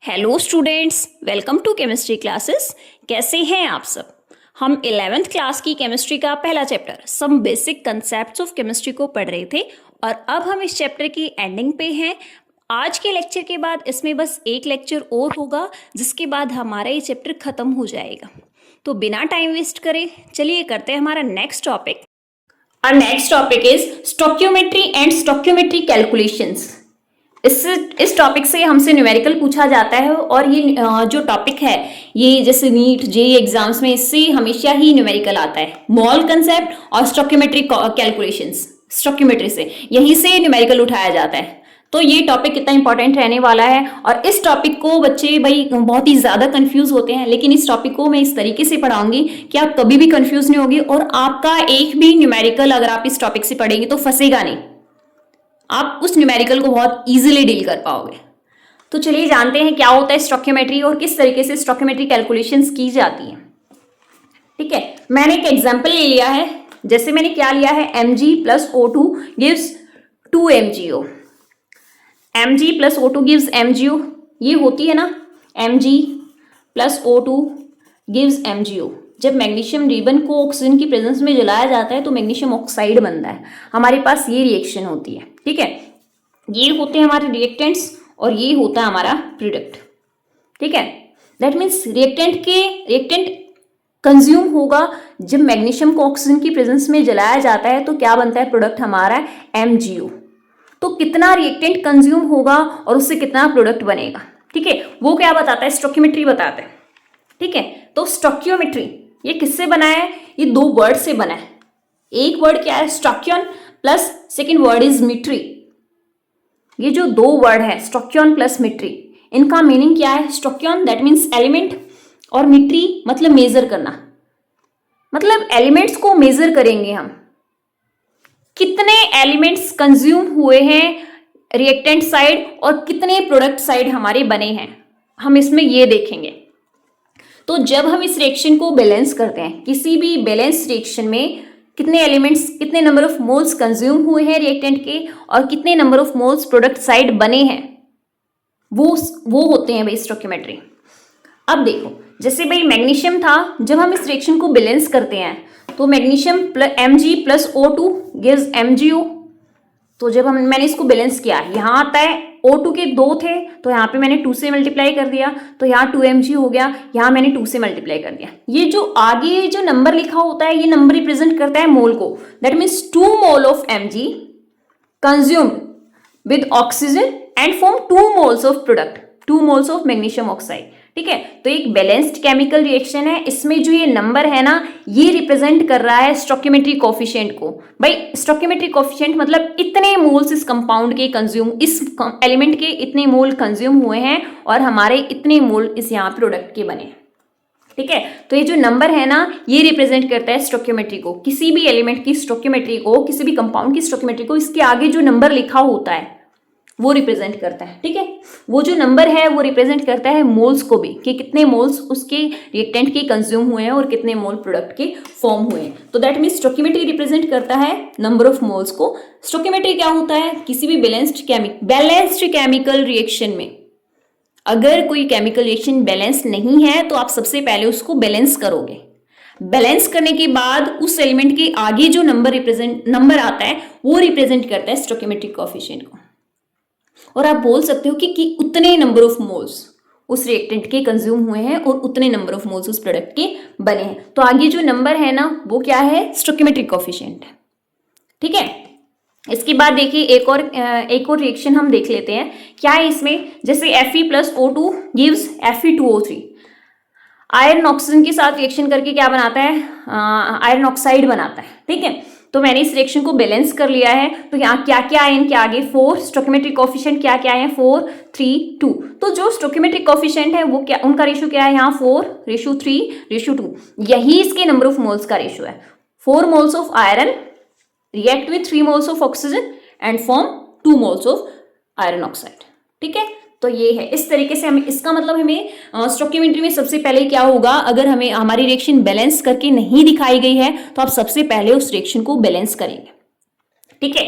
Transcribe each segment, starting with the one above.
Hello students, welcome to chemistry classes. कैसे हैं आप सब। हम 11th क्लास की केमिस्ट्री का पहला chapter some basic concepts of chemistry को पढ़ रहे थे और अब हम इस चैप्टर की एंडिंग पे हैं। आज के लेक्चर के बाद इसमें बस एक लेक्चर और होगा, जिसके बाद हमारा ये चैप्टर खत्म हो जाएगा। तो बिना टाइम वेस्ट करे चलिए करते हैं हमारा next topic. Our next topic is stoichiometry and stoichiometry calculations। इस टॉपिक से हमसे न्यूमेरिकल पूछा जाता है और ये जो टॉपिक है ये जैसे नीट जेईई एग्जाम्स में इससे हमेशा ही न्यूमेरिकल आता है। मोल कंसेप्ट और स्टोइकियोमेट्री कैलकुलेशंस, स्टोइकियोमेट्री से यहीं से न्यूमेरिकल उठाया जाता है। तो ये टॉपिक कितना इंपॉर्टेंट रहने वाला है और इस टॉपिक को बच्चे भाई बहुत ही ज्यादा कंफ्यूज होते हैं, लेकिन इस टॉपिक को मैं इस तरीके से पढ़ाऊंगी कि आप कभी भी कंफ्यूज नहीं होगी और आपका एक भी न्यूमेरिकल अगर आप इस टॉपिक से पढ़ेंगे तो फंसेगा नहीं, आप उस न्यूमेरिकल को बहुत इजीली डील कर पाओगे। तो चलिए जानते हैं क्या होता है स्टोइकियोमेट्री और किस तरीके से स्टोइकियोमेट्री कैलकुलेशंस की जाती है। ठीक है, मैंने एक एग्जांपल ले लिया है। जैसे मैंने क्या लिया है, Mg plus O2 gives 2 MgO। Mg plus O2 gives MgO, ये होती है ना Mg plus O2 gives MgO। जब मैग्नीशियम रिबन को ऑक्सीजन की प्रेजेंस में जलाया जाता है तो मैग्नीशियम ऑक्साइड बनता है। हमारे पास ये रिएक्शन होती है। ठीक है, ये होते हैं हमारे रिएक्टेंट्स और ये होता है हमारा प्रोडक्ट। ठीक है, दैट मीन्स रिएक्टेंट कंज्यूम होगा जब मैग्नीशियम को ऑक्सीजन की प्रेजेंस में जलाया जाता है, तो क्या बनता है प्रोडक्ट हमारा MgO। तो कितना रिएक्टेंट कंज्यूम होगा और उससे कितना प्रोडक्ट बनेगा, ठीक है, वो क्या बताता है, स्टोइकियोमेट्री बताता है। ठीक है, तो स्टोइकियोमेट्री ये किससे बना है, ये दो वर्ड से बना है। एक वर्ड क्या है, स्टोइकियन, प्लस सेकेंड वर्ड इज मीट्री। ये जो दो वर्ड है स्टोइकियन प्लस मीट्री, इनका मीनिंग क्या है। स्टोइकियन दैट मीन्स एलिमेंट और मीट्री मतलब मेजर करना, मतलब एलिमेंट्स को मेजर करेंगे हम, कितने एलिमेंट्स कंज्यूम हुए हैं रिएक्टेंट साइड और कितने प्रोडक्ट साइड हमारे बने हैं, हम इसमें ये देखेंगे। तो जब हम इस रिएक्शन को बैलेंस करते हैं, किसी भी बैलेंस रिएक्शन में कितने एलिमेंट्स, कितने नंबर ऑफ मोल्स कंज्यूम हुए हैं रिएक्टेंट के और कितने number of moles product side बने हैं, वो होते हैं भाई स्टोइकियोमेट्री। अब देखो, जैसे भाई मैग्नीशियम था, जब हम इस रिएक्शन को बैलेंस करते हैं तो magnesium Mg plus O2 gives MgO। तो जब मैंने इसको बैलेंस किया, यहाँ आता है O2 के 2 थे तो यहाँ पे मैंने 2 से मल्टीप्लाई कर दिया, तो यहाँ 2 Mg हो गया, यहाँ मैंने 2 से मल्टीप्लाई कर दिया। ये जो आगे जो नंबर लिखा होता है, ये नंबर रिप्रेजेंट करता है मोल को। That means 2 mole of Mg consumed with oxygen and form 2 moles of product, 2 moles of magnesium oxide. ठीक है, तो एक बैलेंस्ड केमिकल रिएक्शन है, इसमें जो ये नंबर है ना, ये रिप्रेजेंट कर रहा है स्टोइकियोमेट्री कोफिशिएंट को। भाई स्टोइकियोमेट्री कोफिशिएंट मतलब इतने मोल्स इस कंपाउंड के कंज्यूम, इस एलिमेंट के इतने मोल कंज्यूम हुए हैं और हमारे इतने मोल इस यहाँ प्रोडक्ट के बने। ठीक है, तो ये जो नंबर है ना, ये रिप्रेजेंट करता है स्टोइकियोमेट्री को, किसी भी एलिमेंट की स्टोइकियोमेट्री को, किसी भी कंपाउंड की स्टोइकियोमेट्री को, इसके आगे जो नंबर लिखा होता है वो रिप्रेजेंट करता है। ठीक है, वो जो नंबर है वो रिप्रेजेंट करता है मोल्स को भी, कि कितने मोल्स उसके रिएक्टेंट के कंज्यूम हुए हैं और कितने मोल प्रोडक्ट के फॉर्म हुए हैं। तो दैट मीन्स स्टोइकियोमेट्री रिप्रेजेंट करता है नंबर ऑफ मोल्स को। स्टोइकियोमेट्री क्या होता है, किसी भी बैलेंस्ड केमिकल रिएक्शन में अगर कोई केमिकल रिएक्शन बैलेंस नहीं है तो आप सबसे पहले उसको बैलेंस करोगे। बैलेंस करने के बाद उस एलिमेंट के आगे जो नंबर आता है वो रिप्रेजेंट करता है स्टोइकियोमेट्रिक कोएफिशिएंट को। और आप बोल सकते हो कि उतने नंबर ऑफ मोल्स उस रिएक्टेंट के कंज्यूम हुए हैं और उतने नंबर ऑफ मोल्स उस प्रोडक्ट के बने हैं। तो आगे जो नंबर है ना, वो क्या है, स्टोइकियोमेट्रिक कोएफिशिएंट है। ठीक है, इसके बाद देखिए एक और रिएक्शन हम देख लेते हैं क्या है इसमें। जैसे Fe plus O2 gives Fe2O3। Iron oxygen के साथ रिएक्शन करके क्या बनाता है, आयरन ऑक्साइड बनाता है। ठीक है, तो मैंने इस रिएक्शन को बैलेंस कर लिया है। तो यहाँ क्या क्या है इनके आगे, 4 स्टोइकियोमेट्रिक कोएफिशिएंट क्या क्या है, 4 3 2। तो जो स्टोइकियोमेट्रिक कोएफिशिएंट है वो क्या, उनका रेशियो क्या है, यहाँ 4:3:2। यही इसके नंबर ऑफ मोल्स का रेशियो है। 4 moles of iron react with 3 moles of oxygen and form 2 moles of iron oxide. ठीक है, तो ये है, इस तरीके से हमें, इसका मतलब हमें स्टोइकियोमेट्री में सबसे पहले क्या होगा, अगर हमें हमारी रिएक्शन बैलेंस करके नहीं दिखाई गई है तो आप सबसे पहले उस रिएक्शन को बैलेंस करेंगे। ठीक है,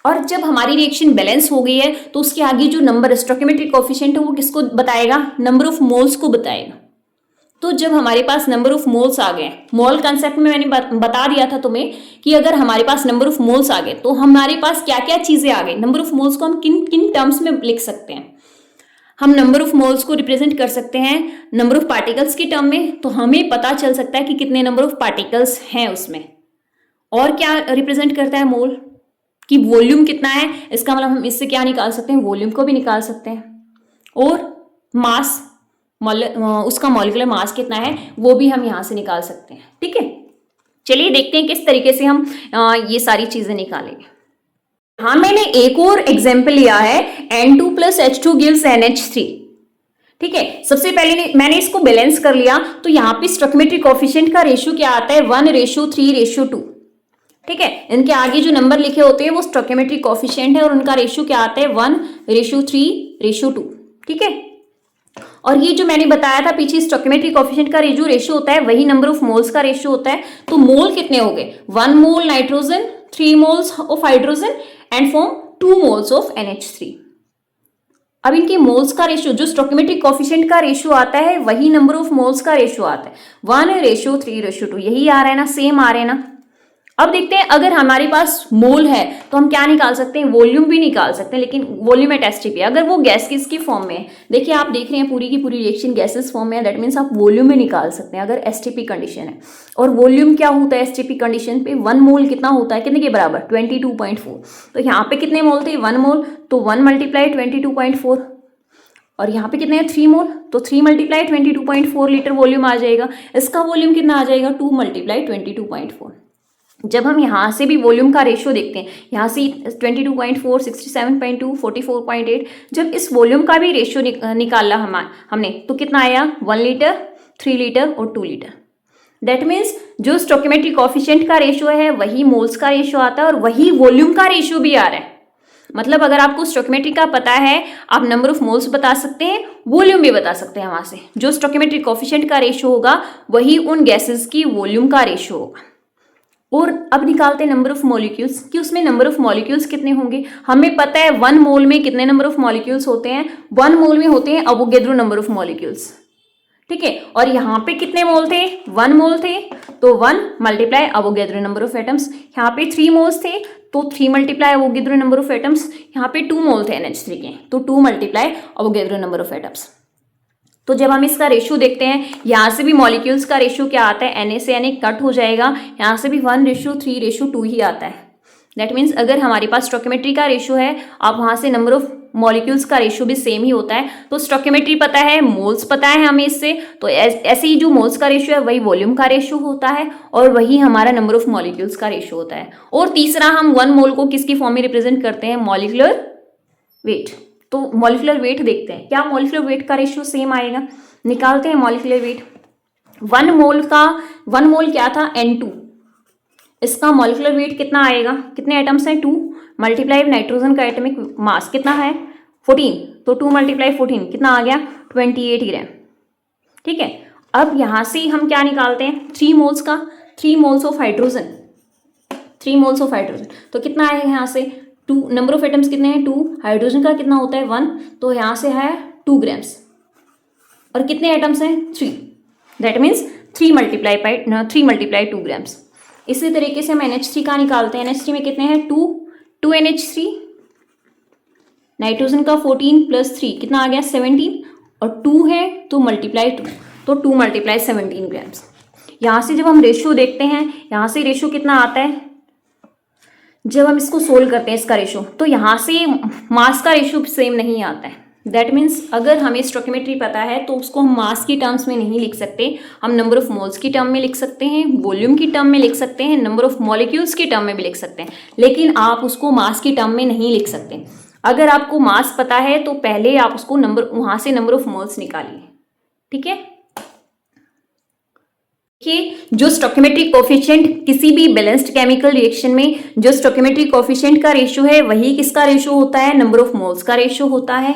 और जब हमारी रिएक्शन बैलेंस हो गई है तो उसके आगे जो नंबर स्टोइकियोमेट्रिक कोएफिशिएंट है वो किसको बताएगा, नंबर ऑफ मोल्स को बताएगा। तो जब हमारे पास नंबर ऑफ मोल्स आ गए, मोल कंसेप्ट में मैंने बता दिया था तुम्हें कि अगर हमारे पास नंबर ऑफ मोल्स आ गए तो हमारे पास क्या क्या चीजें आ गई, नंबर ऑफ मोल्स को हम किन किन टर्म्स में लिख सकते हैं। हम नंबर ऑफ मोल्स को रिप्रेजेंट कर सकते हैं नंबर ऑफ पार्टिकल्स की टर्म में, तो हमें पता चल सकता है कि कितने नंबर ऑफ पार्टिकल्स हैं उसमें। और क्या रिप्रेजेंट करता है मोल, कि वॉल्यूम कितना है, इसका मतलब हम इससे क्या निकाल सकते हैं, वॉल्यूम को भी निकाल सकते हैं। और मास, उसका मॉलिक्यूलर मास कितना है वो भी हम यहां से निकाल सकते हैं। ठीक है, चलिए देखते हैं किस तरीके से हम ये सारी चीजें निकालेंगे। हाँ, मैंने एक और एग्जाम्पल लिया है N2 + H2 गिव्स NH3। ठीक है, सबसे पहले मैंने इसको बैलेंस कर लिया, तो यहाँ पे स्टोइकियोमेट्रिक कोएफिशिएंट का रेशियो क्या आता है, 1:3:2। ठीक है, इनके आगे जो नंबर लिखे होते हैं वो स्टोइकियोमेट्रिक कोएफिशिएंट है और उनका रेशियो क्या आता है, 1:3:2। ठीक है, और ये जो मैंने बताया था पीछे स्टोइकियोमेट्रिक कोएफिशिएंट का जो रेशियो होता है वही नंबर ऑफ मोल्स का रेशियो होता है। तो मोल कितने हो गए, 1 mole nitrogen, 3 moles of hydrogen and form 2 moles of NH3। अब इनके मोल्स का रेशियो, जो स्टोइकियोमेट्रिक कोएफिशिएंट का रेशियो आता है वही नंबर ऑफ मोल्स का रेशियो आता है, 1:3:2। यही आ रहा है ना, सेम आ रहे हैं ना। अब देखते हैं अगर हमारे पास मोल है तो हम क्या निकाल सकते हैं, वॉल्यूम भी निकाल सकते हैं, लेकिन वॉल्यूम एट STP अगर वो गैस किसकी फॉर्म में है, देखिए आप देख रहे हैं पूरी की पूरी रिएक्शन गैसेस फॉर्म में है, दैट मीन्स आप वॉल्यूम भी निकाल सकते हैं अगर STP कंडीशन है। और वॉल्यूम क्या होता है STP कंडीशन पे, 1 मोल कितना होता है, कितने के बराबर, 22.4। तो यहाँ पे कितने मोल थे, 1 मोल, तो 1 × 22.4। और यहाँ पे कितने हैं, 3 मोल, तो 3 × 22.4 लीटर वॉल्यूम आ जाएगा। इसका वॉल्यूम कितना आ जाएगा, 2 × 22.4। जब हम यहाँ से भी वॉल्यूम का रेशियो देखते हैं, यहाँ से 22.4, 67.2, 44.8, जब इस वॉल्यूम का भी रेशियो निकाला हमने तो कितना आया, 1 लीटर, 3 लीटर और 2 लीटर। दैट मीन्स जो स्टोइकियोमेट्रिक कोएफिशिएंट का रेशियो है वही मोल्स का रेशियो आता है और वही वॉल्यूम का रेशियो भी आ रहा है। मतलब अगर आपको स्टोइकियोमेट्री का पता है, आप नंबर ऑफ मोल्स बता सकते हैं, वॉल्यूम भी बता सकते हैं वहां से। जो स्टोइकियोमेट्रिक कोएफिशिएंट का रेशियो होगा वही उन गैसेस की वॉल्यूम का रेशियो होगा। और अब निकालते हैं नंबर ऑफ मॉलिक्यूल्स, कि उसमें नंबर ऑफ मॉलिक्यूल्स कितने होंगे। हमें पता है 1 मोल में कितने नंबर ऑफ मॉलिक्यूल्स होते हैं, 1 मोल में होते हैं अवोगैड्रो नंबर ऑफ मॉलिक्यूल्स। ठीक है, और यहाँ पे कितने मोल थे, 1 मोल थे, तो 1 × अवोगैड्रो नंबर ऑफ एटम्स। यहाँ पे 3 मोल्स थे तो 3 × अवोगैड्रो नंबर ऑफ एटम्स। यहाँ पे 2 मोल थे NH3 के, तो 2 × अवोगैड्रो नंबर ऑफ एटम्स। तो जब हम इसका रेशियो देखते हैं, यहाँ से भी मॉलिक्यूल्स का रेशियो क्या आता है, Na से Na कट हो जाएगा, यहाँ से भी 1:3:2 ही आता है। दैट मीन्स अगर हमारे पास स्टोइकियोमेट्री का रेशियो है, आप वहाँ से नंबर ऑफ मॉलिक्यूल्स का रेशियो भी सेम ही होता है। तो स्टोइकियोमेट्री पता है, मोल्स पता है हमें इससे, तो ऐसे ही जो मोल्स का रेशियो है वही वॉल्यूम का रेशियो होता है और वही हमारा नंबर ऑफ मॉलिक्यूल्स का रेशियो होता है। और तीसरा, हम 1 मोल को किसकी फॉर्म में रिप्रेजेंट करते हैं, मॉलिक्यूलर वेट। तो मॉलिक्यूलर वेट देखते हैं, क्या मॉलिक्यूलर वेट का रेशियो सेम आएगा, निकालते हैं मॉलिक्यूलर वेट। 1 मोल क्या था, N2, इसका मॉलिक्यूलर वेट कितना आएगा, कितने एटम्स हैं, 2 × नाइट्रोजन का एटॉमिक मास कितना है, 14, तो 2 × 14 कितना आ गया, 28 ग्राम। ठीक है, अब यहाँ से हम क्या निकालते हैं, 3 मोल्स का, 3 moles of hydrogen, 3 moles of hydrogen, तो कितना आएगा यहाँ से, 2, नंबर ऑफ एटम्स कितने हैं, 2, हाइड्रोजन का कितना होता है 1, तो यहाँ से है 2 ग्राम्स। और कितने एटम्स हैं, 3, दैट मीन्स 3 × 2 ग्राम्स। इसी तरीके से हम NH3 का निकालते हैं, NH3 में कितने हैं, 2 NH3, नाइट्रोजन का 14 + 3 कितना आ गया, 17, और 2 है तो मल्टीप्लाई 2, तो 2 × 17 ग्राम्स। यहाँ से जब हम रेशियो देखते हैं, यहाँ से रेशियो कितना आता है, जब हम इसको सोल्व करते हैं इसका रेशियो, तो यहाँ से मास का रेशियो सेम नहीं आता है। दैट मीन्स अगर हमें स्टोइकियोमेट्री पता है तो उसको हम मास की टर्म्स में नहीं लिख सकते, हम नंबर ऑफ मोल्स की टर्म में लिख सकते हैं, वॉल्यूम की टर्म में लिख सकते हैं, नंबर ऑफ मॉलिक्यूल्स की टर्म में भी लिख सकते हैं, लेकिन आप उसको मास की टर्म में नहीं लिख सकते। अगर आपको मास पता है तो पहले आप उसको वहां से नंबर ऑफ मोल्स निकालिए। ठीक है, देखिए जो स्टोइकियोमेट्रिक कोएफिशिएंट किसी भी बैलेंस्ड केमिकल रिएक्शन में जो स्टोइकियोमेट्रिक कोएफिशिएंट का रेशियो है वही किसका रेशियो होता है, नंबर ऑफ मोल्स का रेशियो होता है।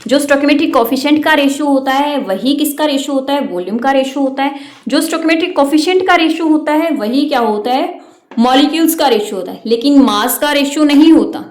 जो स्टोइकियोमेट्रिक कोएफिशिएंट का रेशियो होता है वही किसका रेशियो होता है, वॉल्यूम का रेशियो होता है। जो स्टोइकियोमेट्रिक कोएफिशिएंट का रेशियो होता है वही क्या होता है, मॉलिक्यूल्स का रेशियो होता है, लेकिन मास का रेशियो नहीं होता।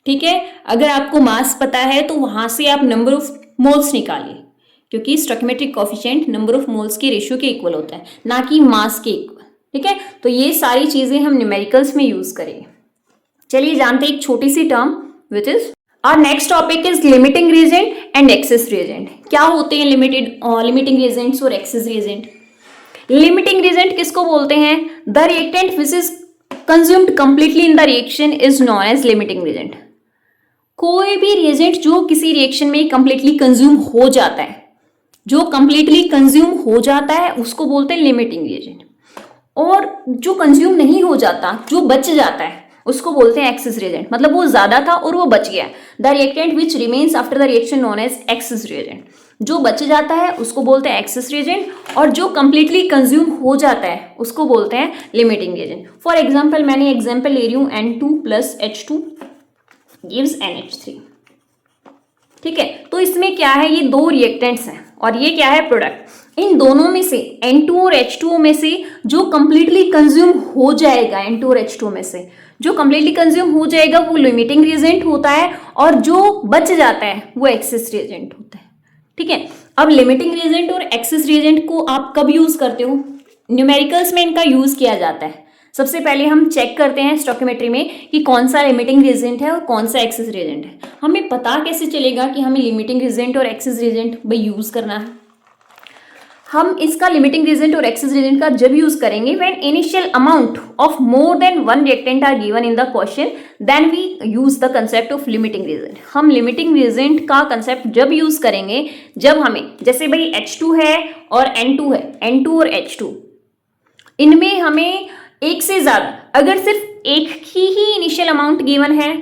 ठीक है, अगर आपको मास पता है तो वहां से आप नंबर ऑफ मोल्स निकालिए, क्योंकि stoichiometric coefficient number of moles के रेशियो के इक्वल होता है, ना कि मास के इक्वल। ठीक है, तो ये सारी चीजें हम न्यूमेरिकल्स में यूज करेंगे। चलिए जानते हैं एक छोटी सी term which is our next topic is limiting reagent and excess reagent. क्या होते हैं लिमिटिंग रिएजेंट्स और एक्सेस रिएजेंट? लिमिटिंग रिएजेंट किसको बोलते हैं? The reactant which is consumed completely in the reaction is known as limiting reagent. कोई भी reagent जो किसी रिएक्शन में कंप्लीटली कंज्यूम हो जाता है, जो कंप्लीटली कंज्यूम हो जाता है उसको बोलते हैं लिमिटिंग रिएजेंट, और जो कंज्यूम नहीं हो जाता, जो बच जाता है, उसको बोलते हैं एक्सेस रिएजेंट। मतलब वो ज्यादा था और वो बच गया। The reactant which remains after the reaction known as excess reagent. जो बच जाता है उसको बोलते हैं एक्सेस रिएजेंट, और जो कंप्लीटली कंज्यूम हो जाता है उसको बोलते हैं लिमिटिंग रिएजेंट। फॉर एग्जाम्पल, मैंने एग्जाम्पल ले रही हूँ N2 + H2 गिव्स NH3। ठीक है, तो इसमें क्या है, ये दो रिएक्टेंट्स हैं और ये क्या है, प्रोडक्ट। इन दोनों में से N2 और H2 में से जो कंप्लीटली कंज्यूम हो जाएगा, N2 और H2 में से जो कंप्लीटली कंज्यूम हो जाएगा वो लिमिटिंग रिएजेंट होता है, और जो बच जाता है वो एक्सेस रिएजेंट होता है। ठीक है, अब लिमिटिंग रिएजेंट और एक्सेस रिएजेंट को आप कब यूज करते हो? न्यूमेरिकल्स में इनका यूज किया जाता है। सबसे पहले हम चेक करते हैं स्टोइकियोमेट्री में कि कौन सा लिमिटिंग रिएजेंट है और कौन सा एक्सेस रिएजेंट है। हमें पता कैसे चलेगा कि हमें लिमिटिंग रिएजेंट और एक्सेस रिएजेंट भाई यूज करना है? हम इसका लिमिटिंग रिएजेंट और एक्सेस रिएजेंट का जब यूज करेंगे when initial amount of more than one reactant are given in the question, then we use the concept of limiting reagent. हम लिमिटिंग रिएजेंट का कंसेप्ट जब यूज करेंगे जब हमें, जैसे भाई H2 है और N2 है, N2 और H2, इनमें हमें एक से ज्यादा, अगर सिर्फ एक ही इनिशियल अमाउंट गिवन है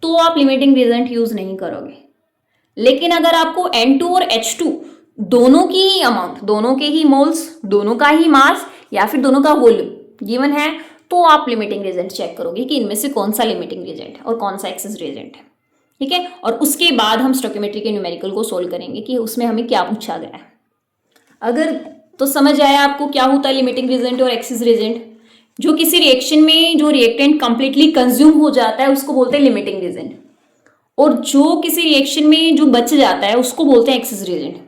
तो आप लिमिटिंग रिएजेंट यूज नहीं करोगे। लेकिन अगर आपको N2 और H2 दोनों की ही अमाउंट, दोनों के ही मोल्स, दोनों का ही मास या फिर दोनों का वॉल्यूम गिवन है, तो आप लिमिटिंग रिएजेंट चेक करोगे कि इनमें से कौन सा लिमिटिंग रिएजेंट है और कौन सा एक्सेस रिएजेंट है। ठीक है, और उसके बाद हम स्टोइकियोमेट्री के न्यूमेरिकल को सोल्व करेंगे कि उसमें हमें क्या पूछा गया है। अगर तो समझ आया आपको क्या होता है लिमिटिंग रिएजेंट और एक्सेस रिएजेंट? जो किसी रिएक्शन में जो रिएक्टेंट कंप्लीटली कंज्यूम हो जाता है उसको बोलते हैं लिमिटिंग रिएजेंट, और जो किसी रिएक्शन में जो बच जाता है उसको बोलते हैं एक्सेस रिएजेंट।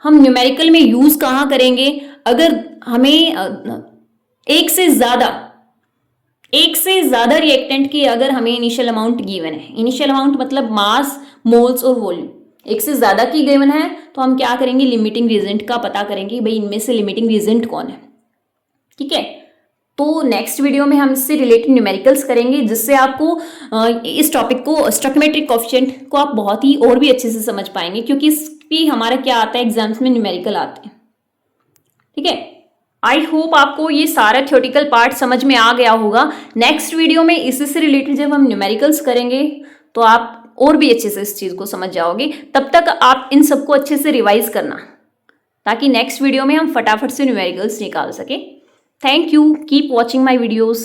हम न्यूमेरिकल में यूज कहाँ करेंगे? अगर हमें एक से ज्यादा रिएक्टेंट की अगर हमें इनिशियल अमाउंट गिवन है, इनिशियल अमाउंट मतलब मास, मोल्स और वॉल्यूम, एक से ज्यादा की गिवन है, तो हम क्या करेंगे, लिमिटिंग रिएजेंट का पता करेंगे भाई इनमें से लिमिटिंग रिएजेंट कौन है। ठीक है, तो नेक्स्ट वीडियो में हम इससे रिलेटेड न्यूमेरिकल्स करेंगे, जिससे आपको इस टॉपिक को, स्टोइकियोमेट्रिक कोएफिशिएंट को आप बहुत ही और भी अच्छे से समझ पाएंगे, क्योंकि इस भी हमारा क्या आता है, एग्जाम्स में न्यूमेरिकल आते हैं। ठीक है, आई होप आपको ये सारा थ्योरेटिकल पार्ट समझ में आ गया होगा। नेक्स्ट वीडियो में इसी से रिलेटेड जब हम न्यूमेरिकल्स करेंगे तो आप और भी अच्छे से इस चीज को समझ जाओगे। तब तक आप इन सबको अच्छे से रिवाइज करना, ताकि नेक्स्ट वीडियो में हम फटाफट से न्यूमेरिकल्स निकाल सके। Thank you. Keep watching my videos.